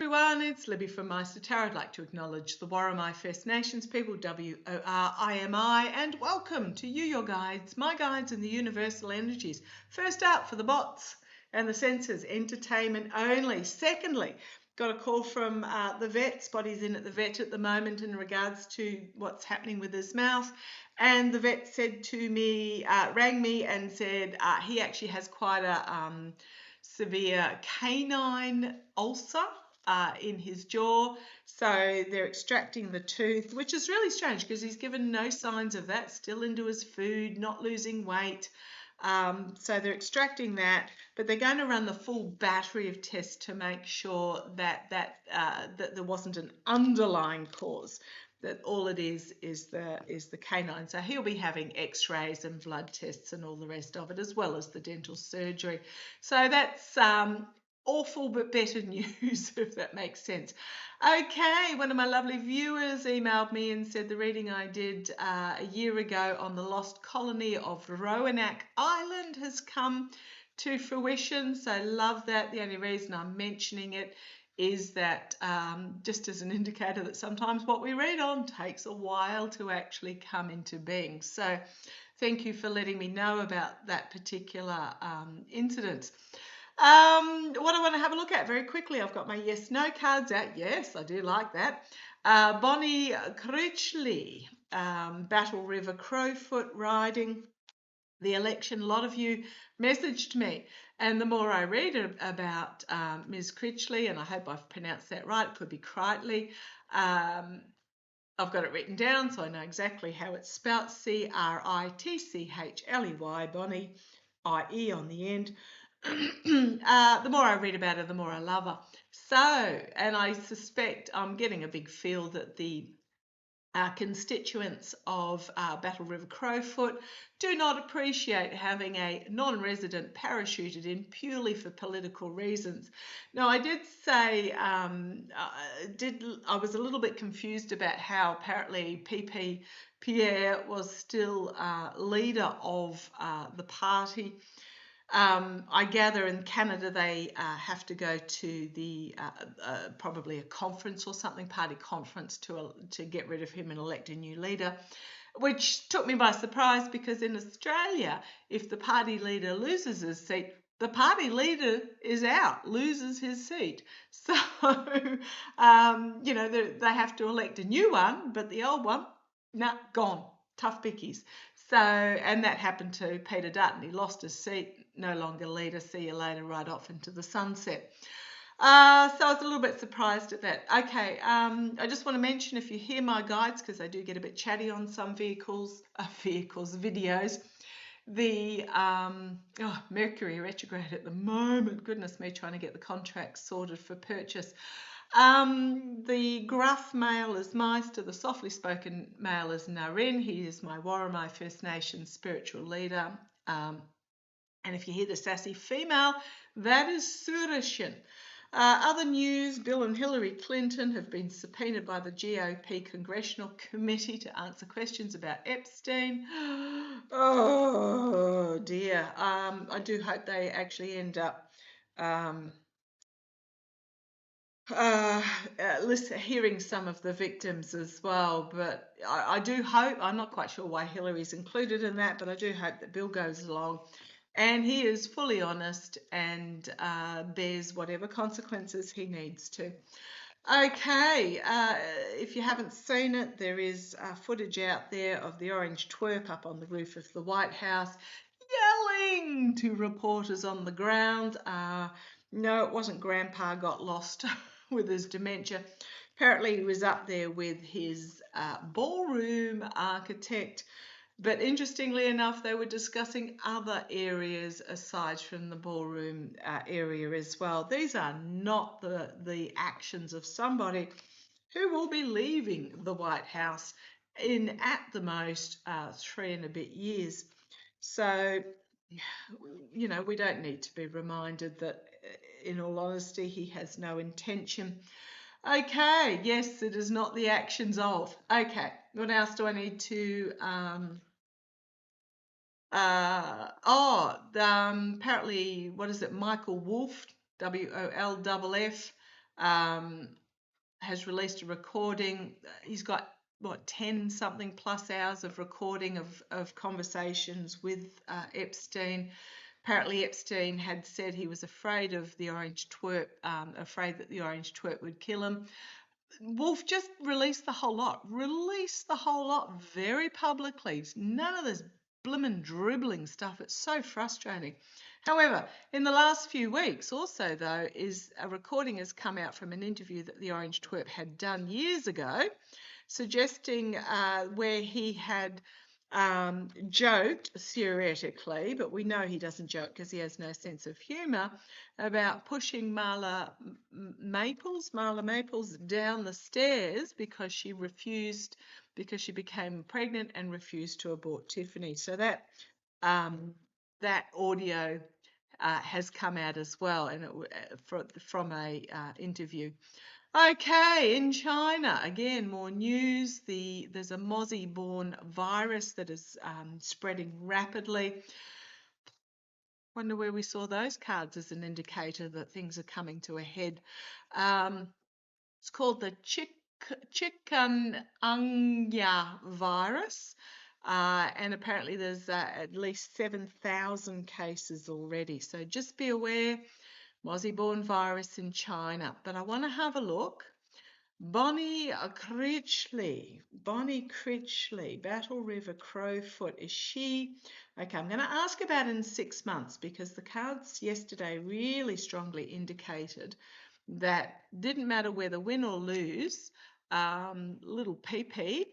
Everyone, it's Libby from Maighstir Tarot. I'd like to acknowledge the Warramai First Nations people, WORIMI, and welcome to you, your guides, my guides and the universal energies. First up for the bots and the sensors, entertainment only. Secondly, got a call from the vet. Spotty's in at the vet at the moment in regards to what's happening with his mouth. And the vet said to me, rang me and said he actually has quite a severe canine ulcer in his jaw, so they're extracting the tooth, which is really strange because he's given no signs of that, still into his food, not losing weight. So they're extracting that, but they're going to run the full battery of tests to make sure that there wasn't an underlying cause, that all it is the canine. So he'll be having x-rays and blood tests and all the rest of it, as well as the dental surgery. So that's awful but better news, if that makes sense. Okay, one of my lovely viewers emailed me and said the reading I did a year ago on the lost colony of Roanoke Island has come to fruition, so love that. The only reason I'm mentioning it is that just as an indicator that sometimes what we read on takes a while to actually come into being. So thank you for letting me know about that particular incident. What I want to have a look at very quickly, I've got my yes/no cards out. Yes, I do like that. Bonnie Critchley, Battle River Crowfoot riding. The election, a lot of you messaged me, and the more I read about Ms. Critchley, and I hope I've pronounced that right, it could be Critley, I've got it written down so I know exactly how it's spelt, Critchley, Bonnie, I-E on the end. The more I read about her, the more I love her. So, and I suspect I'm getting a big feel that the constituents of Battle River Crowfoot do not appreciate having a non-resident parachuted in purely for political reasons. Now, I did say, I was a little bit confused about how apparently PP Pierre was still leader of the party. I gather in Canada they have to go to the probably a conference or something, party conference, to get rid of him and elect a new leader, which took me by surprise because in Australia, if the party leader loses his seat, the party leader is out, loses his seat. So, they have to elect a new one, but the old one, nah, gone, tough bickies. So, and that happened to Peter Dutton. He lost his seat, no longer leader, see you later, right off into the sunset. So I was a little bit surprised at that. Okay, I just want to mention, if you hear my guides, because I do get a bit chatty on some videos, the Mercury retrograde at the moment, goodness me, trying to get the contracts sorted for purchase. The gruff male is Maighstir, the softly spoken male is Naren. He is my Warramai First Nation spiritual leader. And if you hear the sassy female, that is Surishin. Other news, Bill and Hillary Clinton have been subpoenaed by the GOP Congressional Committee to answer questions about Epstein. Oh dear. I do hope they actually end up hearing some of the victims as well, but I do hope, I'm not quite sure why Hillary's included in that, but I do hope that Bill goes along and he is fully honest and bears whatever consequences he needs to. Okay, if you haven't seen it, there is footage out there of the orange twerp up on the roof of the White House yelling to reporters on the ground. No, it wasn't Grandpa got lost with his dementia. Apparently he was up there with his ballroom architect, but interestingly enough, they were discussing other areas aside from the ballroom area as well. These are not the actions of somebody who will be leaving the White House in at the most 3 and a bit years. So, we don't need to be reminded that, in all honesty, he has no intention. Okay, yes, it is not the actions of. Okay, what else do I need to... apparently, what is it, Michael Wolff, WOLFF, has released a recording. He's got, 10 something plus hours of recording of conversations with Epstein. Apparently Epstein had said he was afraid of the orange twerp, afraid that the orange twerp would kill him. Wolf just released the whole lot. Very publicly. None of this blimmin' dribbling stuff. It's so frustrating. However, in the last few weeks also, though, is a recording has come out from an interview that the Orange Twerp had done years ago, suggesting where he had joked, theoretically, but we know he doesn't joke because he has no sense of humour, about pushing Marla Maples down the stairs because she became pregnant and refused to abort Tiffany. So that audio has come out as well, and from a interview. Okay, in China, again, more news. There's a mozzie-borne virus that is spreading rapidly. Wonder where we saw those cards as an indicator that things are coming to a head. It's called the chikungunya virus, and apparently there's at least 7,000 cases already. So just be aware. Mozzie-borne virus in China. But I want to have a look. Bonnie Critchley, Battle River Crowfoot. Is she? Okay, I'm going to ask about in 6 months because the cards yesterday really strongly indicated that didn't matter whether win or lose, little PP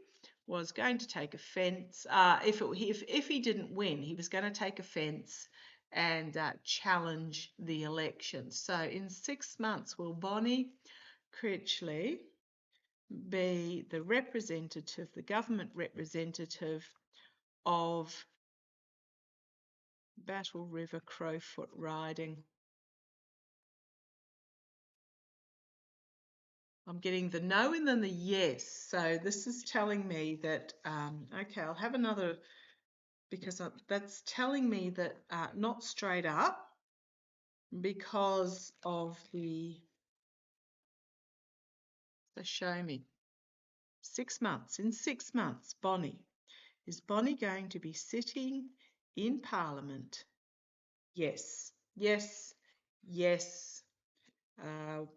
was going to take offence. If he didn't win, he was going to take offence and challenge the election. So in 6 months, will Bonnie Critchley be the representative, the government representative of Battle River Crowfoot riding? I'm getting the no and then the yes. So this is telling me that, okay, I'll have another, because that's telling me that not straight up because of the, so show me. 6 months, in 6 months, Bonnie. Is Bonnie going to be sitting in Parliament? Yes, yes, yes.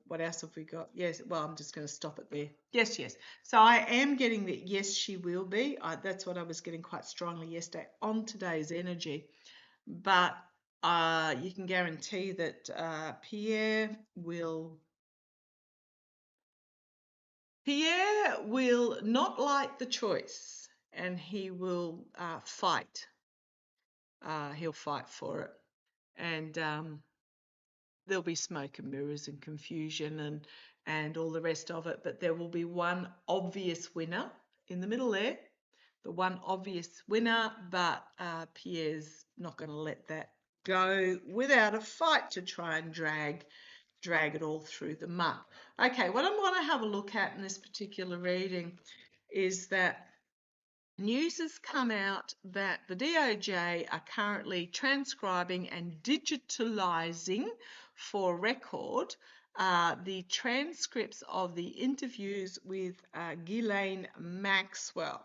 What else have we got? Yes, well, I'm just going to stop it there. Yes, yes. So I am getting that, yes, she will be. That's what I was getting quite strongly yesterday on today's energy. But you can guarantee that Pierre will not like the choice, and he will fight. He'll fight for it. And there'll be smoke and mirrors and confusion and all the rest of it, but there will be one obvious winner in the middle there, the one obvious winner, but Pierre's not going to let that go without a fight to try and drag it all through the mud. Okay, what I'm going to have a look at in this particular reading is that news has come out that the DOJ are currently transcribing and digitalising for record the transcripts of the interviews with Ghislaine Maxwell.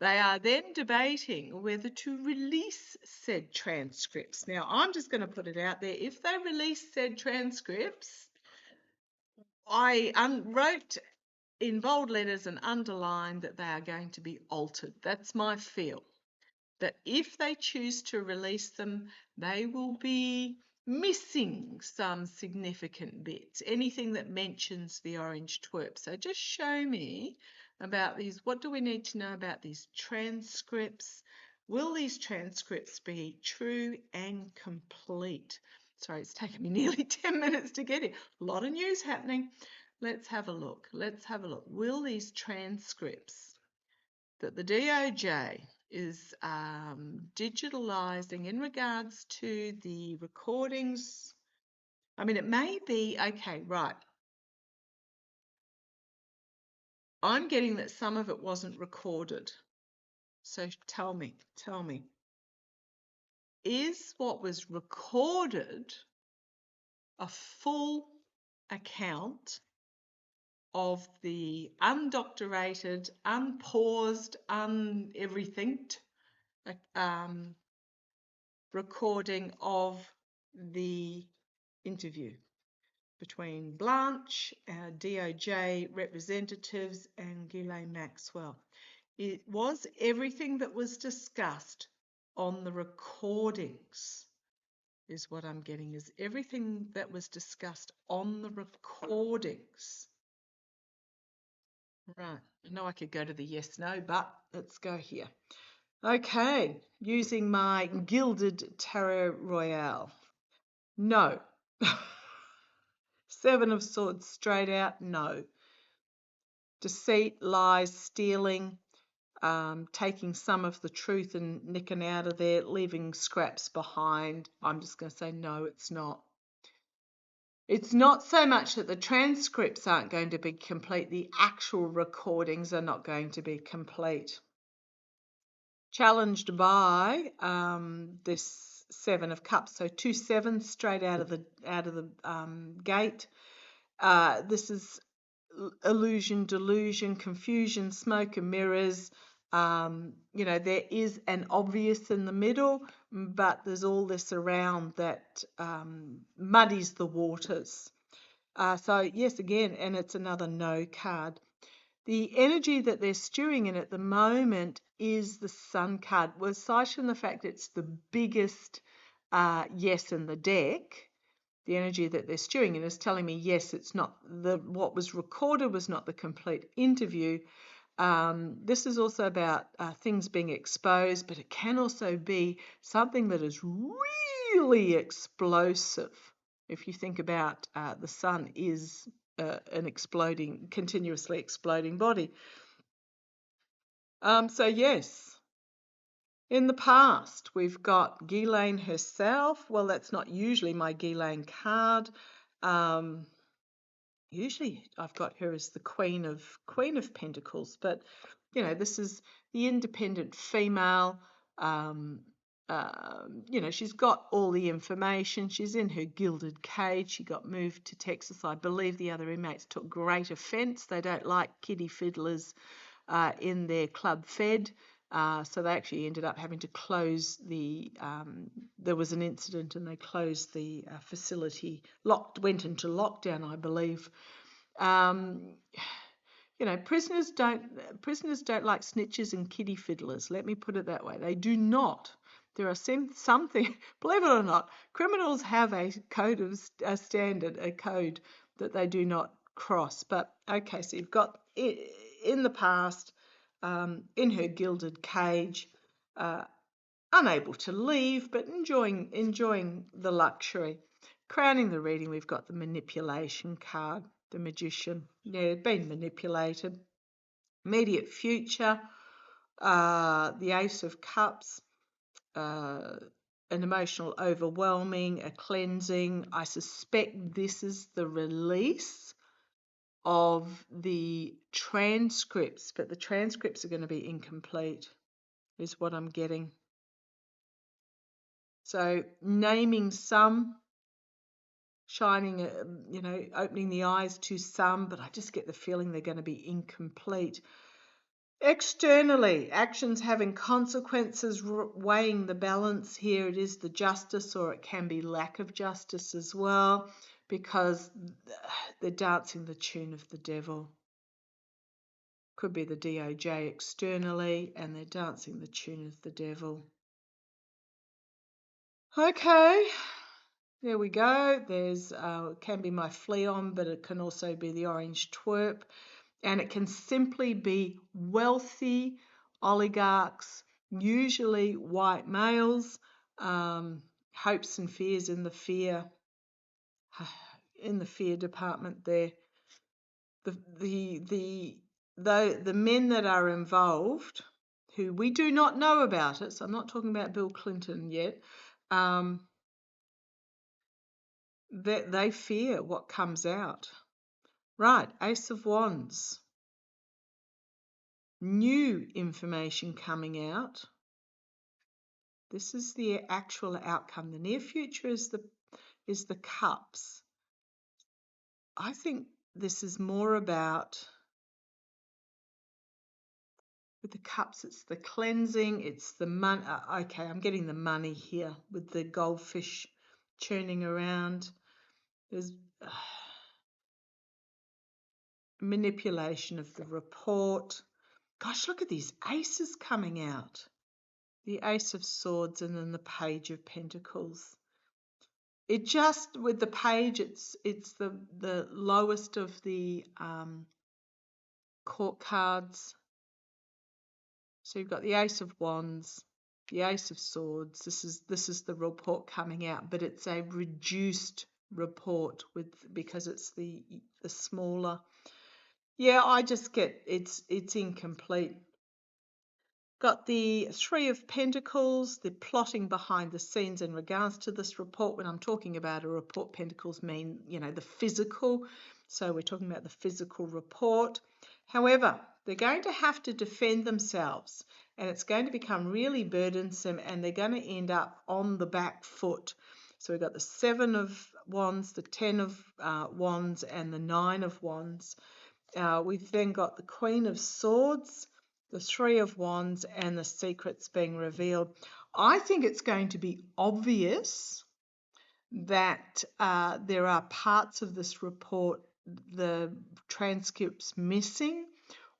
They are then debating whether to release said transcripts. Now, I'm just going to put it out there. If they release said transcripts, I wrote in bold letters and underlined that they are going to be altered. That's my feel. That if they choose to release them, they will be missing some significant bits, anything that mentions the orange twerp. So just show me about these. What do we need to know about these transcripts? Will these transcripts be true and complete? Sorry, it's taken me nearly 10 minutes to get here. A lot of news happening. Let's have a look. Will these transcripts that the DOJ is digitalising in regards to the recordings, I mean, it may be, okay, right. I'm getting that some of it wasn't recorded. So tell me, is what was recorded a full account of the undoctorated, unpaused, everything recording of the interview between Blanche, DOJ representatives, and Ghislaine Maxwell. It was everything that was discussed on the recordings, is what I'm getting, is everything that was discussed on the recordings. Right, I know I could go to the yes, no, but let's go here. Okay, using my Gilded Tarot Royale. No. 7 of Swords straight out, no. Deceit, lies, stealing, taking some of the truth and nicking out of there, leaving scraps behind. I'm just going to say no, it's not. It's not so much that the transcripts aren't going to be complete, the actual recordings are not going to be complete. Challenged by this 7 of Cups, so 2 sevens straight out of the gate. This is illusion, delusion, confusion, smoke and mirrors. There is an obvious in the middle, but there's all this around that muddies the waters. So yes, again, and it's another no card. The energy that they're stewing in at the moment is the Sun card. Well, aside from the fact it's the biggest yes in the deck, the energy that they're stewing in is telling me, yes, it's not what was recorded was not the complete interview. This is also about things being exposed, but it can also be something that is really explosive. If you think about the Sun is an continuously exploding body. So yes. In the past, we've got Ghislaine herself. Well, that's not usually my Ghislaine card. Usually I've got her as the Queen of Pentacles, but this is the independent female. She's got all the information. She's in her gilded cage. She got moved to Texas. I believe the other inmates took great offence. They don't like kiddie fiddlers in their club fed. So they actually ended up having to close there was an incident and they closed the facility, went into lockdown, I believe. Prisoners don't like snitches and kiddie fiddlers. Let me put it that way. They do not. There are something, believe it or not, criminals have a code that they do not cross. But okay, so you've got in the past, in her gilded cage, unable to leave, but enjoying the luxury. Crowning the reading, we've got the manipulation card, the Magician. Yeah, being manipulated. Immediate future, the Ace of Cups, an emotional overwhelming, a cleansing. I suspect this is the release of the transcripts, but the transcripts are going to be incomplete, is what I'm getting. So naming some, shining, opening the eyes to some, but I just get the feeling they're going to be incomplete. Externally, actions having consequences, weighing the balance here. It is the justice, or it can be lack of justice as well, because they're dancing the tune of the devil. Could be the DOJ externally, and they're dancing the tune of the devil. Okay, there we go. There's can be my Fleon, but it can also be the orange twerp. And it can simply be wealthy oligarchs, usually white males, hopes and fears in the fear department there. The men that are involved, who we do not know about it, so I'm not talking about Bill Clinton yet, that they fear what comes out. Right, Ace of Wands. New information coming out. This is the actual outcome. The near future is the cups. I think this is more about, with the cups, it's the cleansing, it's the money. Okay, I'm getting the money here with the goldfish churning around. There's manipulation of the report. Gosh, look at these aces coming out. The Ace of Swords and then the Page of Pentacles. It just, with the page, it's the lowest of the court cards. So you've got the Ace of Wands, the Ace of Swords. This is the report coming out, but it's a reduced report because it's the smaller. Yeah, I just get it's incomplete. Got the Three of Pentacles, the plotting behind the scenes in regards to this report. When I'm talking about a report, pentacles mean, the physical. So we're talking about the physical report. However, they're going to have to defend themselves, and it's going to become really burdensome, and they're going to end up on the back foot. So we've got the Seven of Wands, the Ten of Wands, and the Nine of Wands. We've then got the Queen of Swords, the Three of Wands, and the secrets being revealed. I think it's going to be obvious that there are parts of this report, the transcripts missing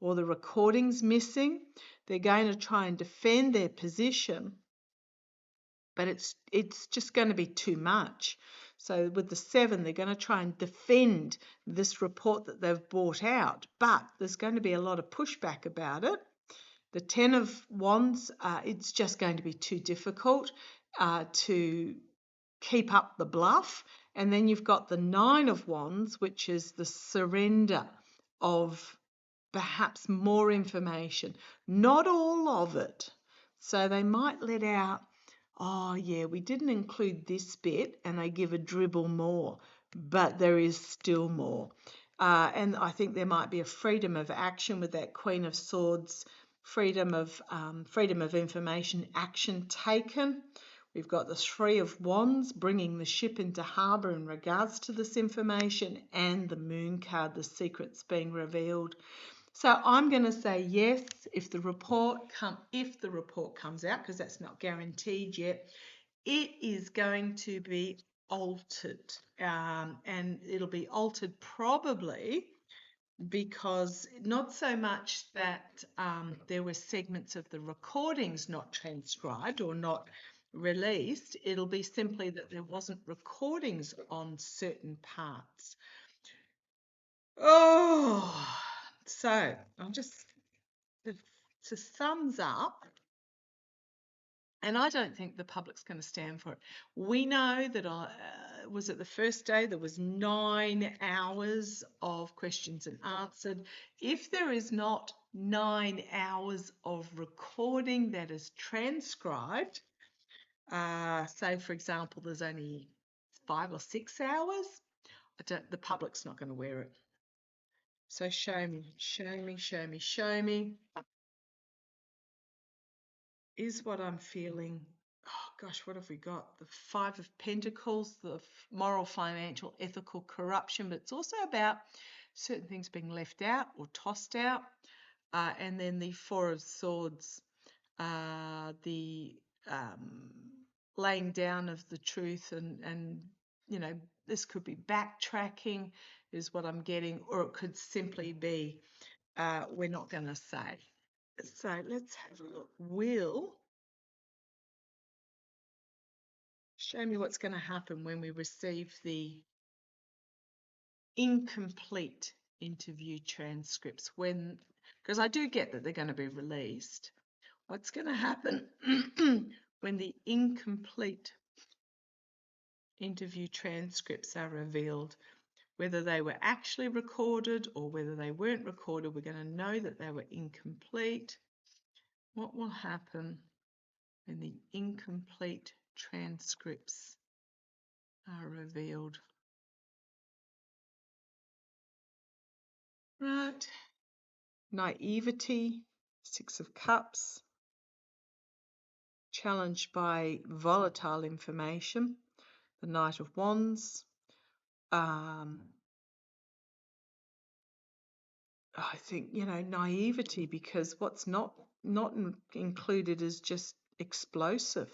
or the recordings missing. They're going to try and defend their position, but it's just going to be too much. So with the Seven, they're going to try and defend this report that they've brought out, but there's going to be a lot of pushback about it. The Ten of Wands, it's just going to be too difficult to keep up the bluff. And then you've got the Nine of Wands, which is the surrender of perhaps more information, not all of it. So they might let out, oh yeah, we didn't include this bit, and they give a dribble more, but there is still more. And I think there might be a freedom of action with that Queen of Swords, freedom of information, action taken. We've got the Three of Wands, bringing the ship into harbour in regards to this information, and the Moon card, the secrets being revealed. So I'm going to say yes if the report comes out, because that's not guaranteed yet. It is going to be altered, and it'll be altered probably because not so much that there were segments of the recordings not transcribed or not released. It'll be simply that there wasn't recordings on certain parts. Oh, so I'm just to thumbs up. And I don't think the public's going to stand for it. We know that was it the first day there was 9 hours of questions and answered. If there is not 9 hours of recording that is transcribed, say for example there's only 5 or 6 hours, the public's not going to wear it. So show me, show me, show me, show me. Is what I'm feeling. Oh gosh, what have we got? The Five of Pentacles, the moral, financial, ethical corruption, but it's also about certain things being left out or tossed out. And then the Four of Swords, the laying down of the truth, and this could be backtracking is what I'm getting, or it could simply be we're not going to say. So let's have a look. Will show me what's going to happen when we receive the incomplete interview transcripts, because I do get that they're going to be released. What's going to happen when the incomplete interview transcripts are revealed? Whether they were actually recorded or whether they weren't recorded, we're going to know that they were incomplete. What will happen when the incomplete transcripts are revealed? Right. Naivety, Six of Cups, challenged by volatile information, the Knight of Wands, I think, you know, naivety, because what's not included is just explosive.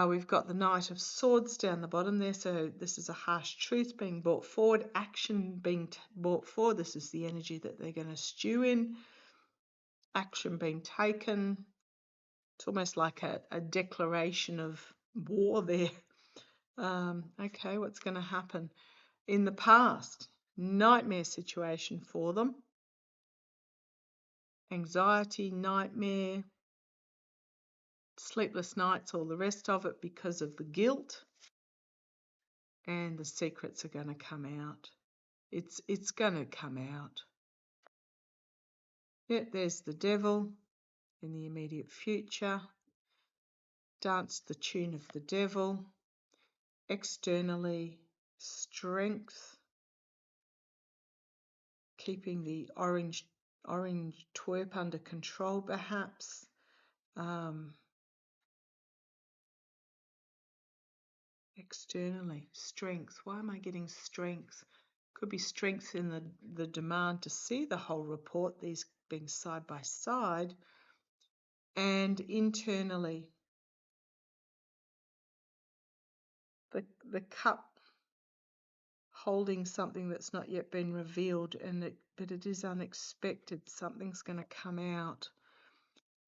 We've got the Knight of Swords down the bottom there, so this is a harsh truth being brought forward, action being brought forward. This is the energy that they're going to stew in, action being taken. It's almost like a declaration of war there. Okay, what's going to happen? In the past, nightmare situation for them. Anxiety, nightmare, sleepless nights, all the rest of it because of the guilt. And the secrets are going to come out. It's going to come out. Yeah, there's the devil in the immediate future. Dance the tune of the devil. Externally, strength. Keeping the orange twerp under control, perhaps. Externally, strength. Why am I getting strength? Could be strength in the demand to see the whole report, these being side by side. And internally, the cup holding something that's not yet been revealed, but it is unexpected. Something's going to come out.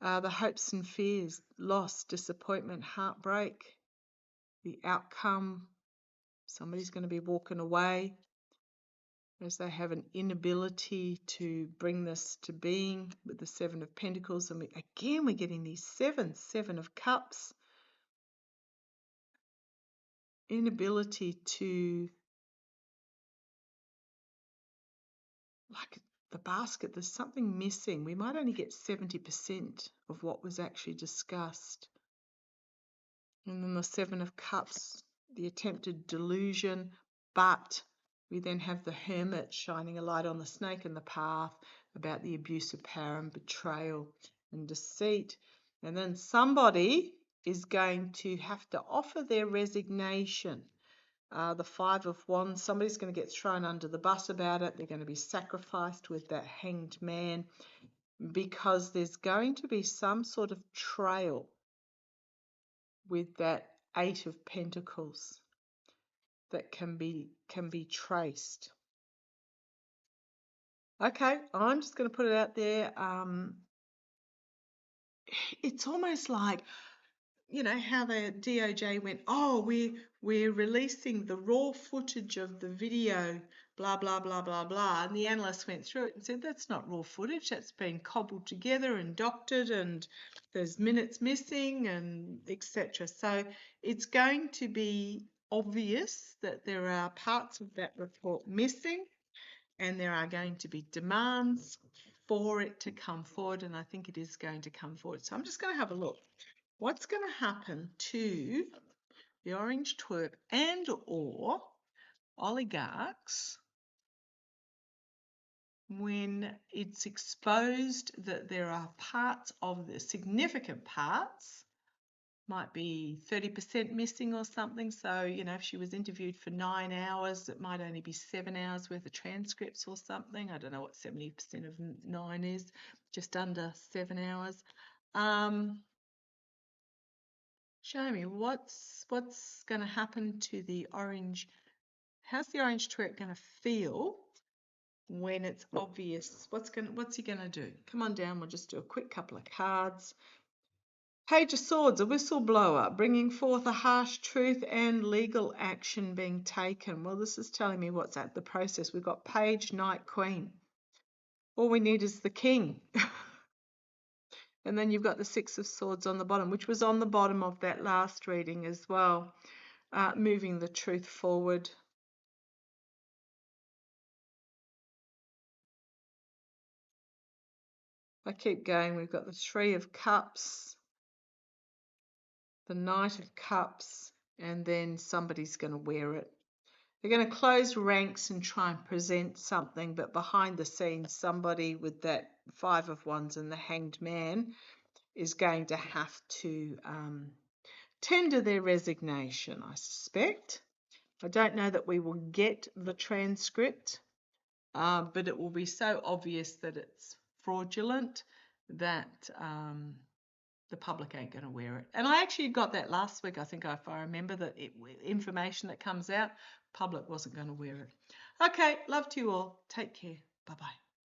The hopes and fears, loss, disappointment, heartbreak, the outcome. Somebody's going to be walking away as they have an inability to bring this to being with the Seven of Pentacles. And we're getting these Seven of Cups. Inability to, like the basket, there's something missing. We might only get 70% of what was actually discussed. And then the Seven of Cups, the attempted delusion, but we then have the Hermit shining a light on the snake in the path about the abuse of power and betrayal and deceit. And then somebody is going to have to offer their resignation. The Five of Wands, somebody's going to get thrown under the bus about it. They're going to be sacrificed with that Hanged Man, because there's going to be some sort of trail with that Eight of Pentacles that can be traced. Okay, I'm just going to put it out there. It's almost like, you know, how the DOJ went, oh, we're releasing the raw footage of the video, blah, blah, blah, blah, blah. And the analyst went through it and said, that's not raw footage. That's been cobbled together and doctored, and there's minutes missing, and etc. So it's going to be obvious that there are parts of that report missing, and there are going to be demands for it to come forward. And I think it is going to come forward. So I'm just going to have a look. What's going to happen to the orange twerp and or oligarchs when it's exposed that there are parts of the significant parts, might be 30% missing or something. So, you know, if she was interviewed for 9 hours, it might only be 7 hours worth of transcripts or something. I don't know what 70% of 9 is, just under 7 hours. Show me what's going to happen to the orange. How's the orange twerp going to feel when it's obvious? What's he going to do? Come on down. We'll just do a quick couple of cards. Page of Swords, a whistleblower, bringing forth a harsh truth and legal action being taken. Well, this is telling me what's at the process. We've got Page, Knight, Queen. All we need is the King. And then you've got the Six of Swords on the bottom, which was on the bottom of that last reading as well. Moving the truth forward. I keep going. We've got the Three of Cups, the Knight of Cups, and then somebody's going to wear it. They're going to close ranks and try and present something, but behind the scenes, somebody with that Five of Wands and the Hanged Man is going to have to tender their resignation, I suspect. I don't know that we will get the transcript but it will be so obvious that it's fraudulent that the public ain't going to wear it. And I actually got that last week, I think, if I remember, that information that comes out, public wasn't going to wear it. Okay, love to you all. Take care. Bye-bye.